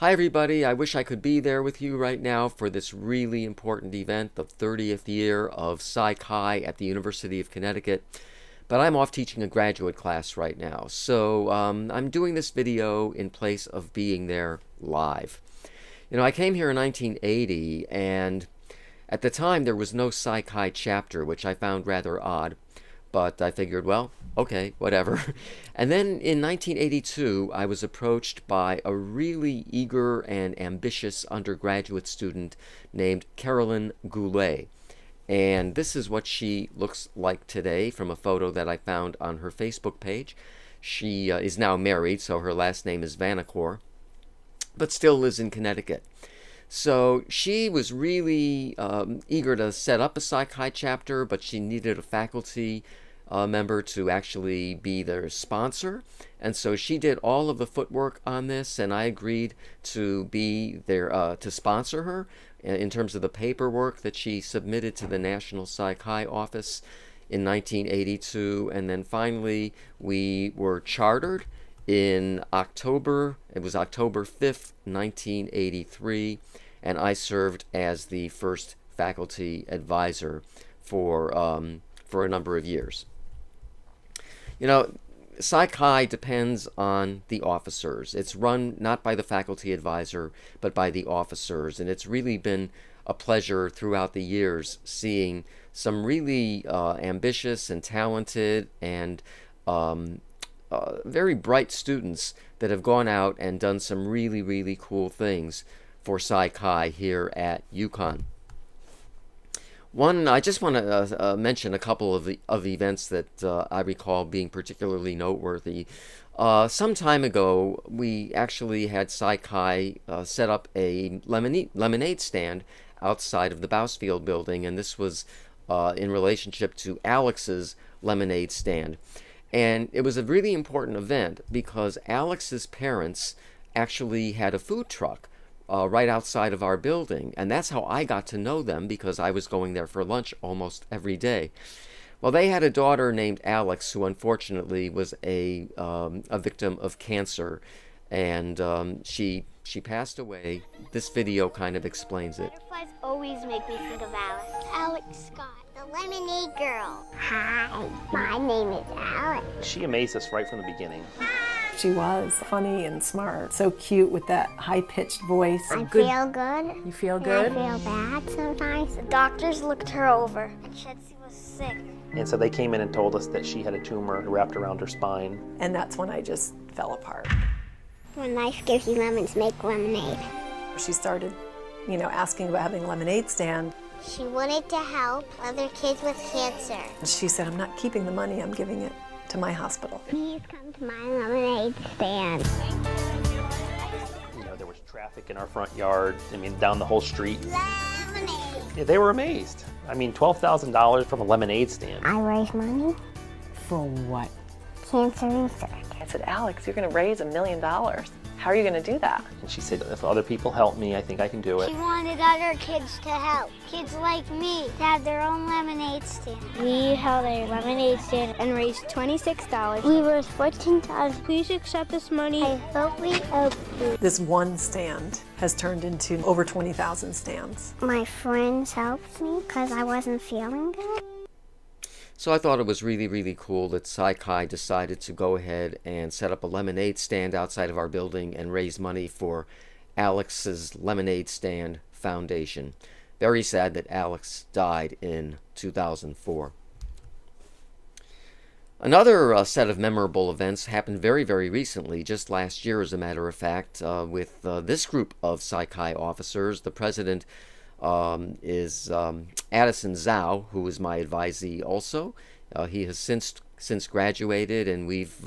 Hi everybody, I wish I could be there with you right now for this really important event, the 30th year of Psi Chi at the University of Connecticut, but I'm off teaching a graduate class right now, so I'm doing this video in place of being there live. You know, I came here in 1980, and at the time there was no Psi Chi chapter, which I found rather odd. But I figured, well, okay, whatever. And then in 1982, I was approached by a really eager and ambitious undergraduate student named Carolyn Goulet. And this is what she looks like today from a photo that I found on her Facebook page. She is now married, so her last name is Vanacore, but still lives in Connecticut. So she was really eager to set up a Psi Chi chapter, but she needed a faculty member to actually be their sponsor. And so she did all of the footwork on this, and I agreed to be there to sponsor her in terms of the paperwork that she submitted to the National Psi Chi office in 1982. And then finally we were chartered in October. It was October 5th, 1983, and I served as the first faculty advisor for a number of years. You know, Psi Chi depends on the officers. It's run not by the faculty advisor, but by the officers, and it's really been a pleasure throughout the years seeing some really ambitious and talented and very bright students that have gone out and done some really, really cool things for Psi Chi here at UConn. I just want to mention a couple of the events that I recall being particularly noteworthy. Some time ago, we actually had Psi Chi set up a lemonade stand outside of the Bousfield building, and this was in relationship to Alex's lemonade stand. And it was a really important event because Alex's parents actually had a food truck right outside of our building, and that's how I got to know them, because I was going there for lunch almost every day. Well, they had a daughter named Alex who unfortunately was a victim of cancer, and she passed away. This video kind of explains it. Butterflies always make me think of Alex. Alex Scott, the lemonade girl. Hi, my name is Alex. She amazed us right from the beginning. She was funny and smart, so cute with that high-pitched voice. I feel good. You feel good? I feel bad sometimes. The doctors looked her over and said she was sick. And so they came in and told us that she had a tumor wrapped around her spine. And that's when I just fell apart. When life gives you lemons, make lemonade. She started, asking about having a lemonade stand. She wanted to help other kids with cancer. She said, I'm not keeping the money, I'm giving it to my hospital. Please come to my lemonade stand. There was traffic in our front yard, down the whole street. Lemonade. Yeah, they were amazed. $12,000 from a lemonade stand. I raise money. For what? Cancer research. I said, Alex, you're going to raise $1 million. How are you going to do that? And she said, if other people help me, I think I can do it. She wanted other kids to help. Kids like me to have their own lemonade stand. We held a lemonade stand and raised $26. We raised $14. Please accept this money. I hope we help you. This one stand has turned into over 20,000 stands. My friends helped me because I wasn't feeling good. So I thought it was really, really cool that Psi Chi decided to go ahead and set up a lemonade stand outside of our building and raise money for Alex's Lemonade Stand Foundation. Very sad that Alex died in 2004. Another set of memorable events happened very, very recently, just last year as a matter of fact, with this group of Psi Chi officers. The president is Addison Zhao, who is my advisee also. He has since graduated, and we've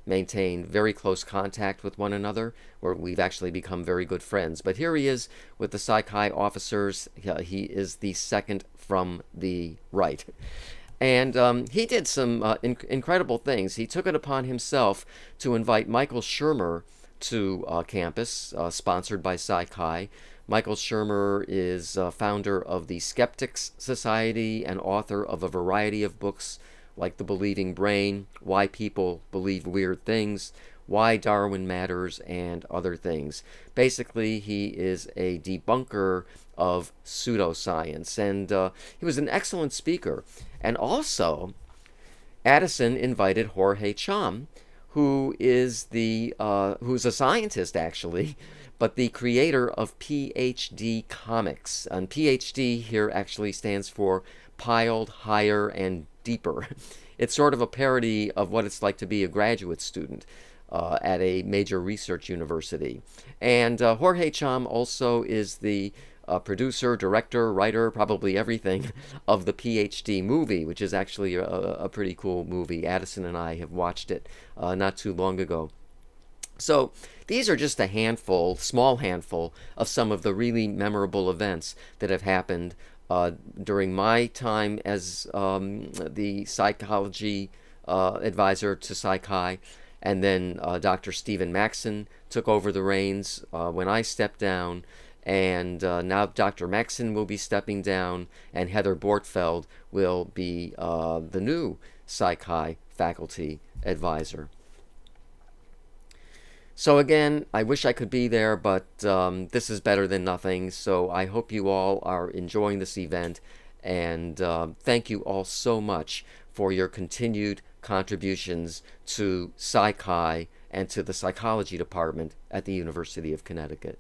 maintained very close contact with one another, where we've actually become very good friends. But here he is with the Psi Chi officers. He is the second from the right. And he did some incredible things. He took it upon himself to invite Michael Shermer to campus, sponsored by Psi Chi. Michael Shermer is founder of the Skeptics Society and author of a variety of books like The Believing Brain, Why People Believe Weird Things, why Darwin matters and other things. Basically, he is a debunker of pseudoscience, and he was an excellent speaker. And also, Addison invited Jorge Cham, who is who's a scientist actually, but the creator of PhD Comics. And PhD here actually stands for Piled Higher and Deeper. It's sort of a parody of what it's like to be a graduate student at a major research university. And Jorge Cham also is the producer, director, writer, probably everything of the PhD movie, which is actually a pretty cool movie. Addison and I have watched it not too long ago. So these are just a handful, small handful, of some of the really memorable events that have happened during my time as the psychology advisor to Psi Chi. And then Dr. Stephen Maxson took over the reins when I stepped down. And now Dr. Maxson will be stepping down, and Heather Bortfeld will be the new Psi Chi faculty advisor. So again, I wish I could be there, but this is better than nothing. So I hope you all are enjoying this event, and thank you all so much for your continued contributions to Psi Chi and to the psychology department at the University of Connecticut.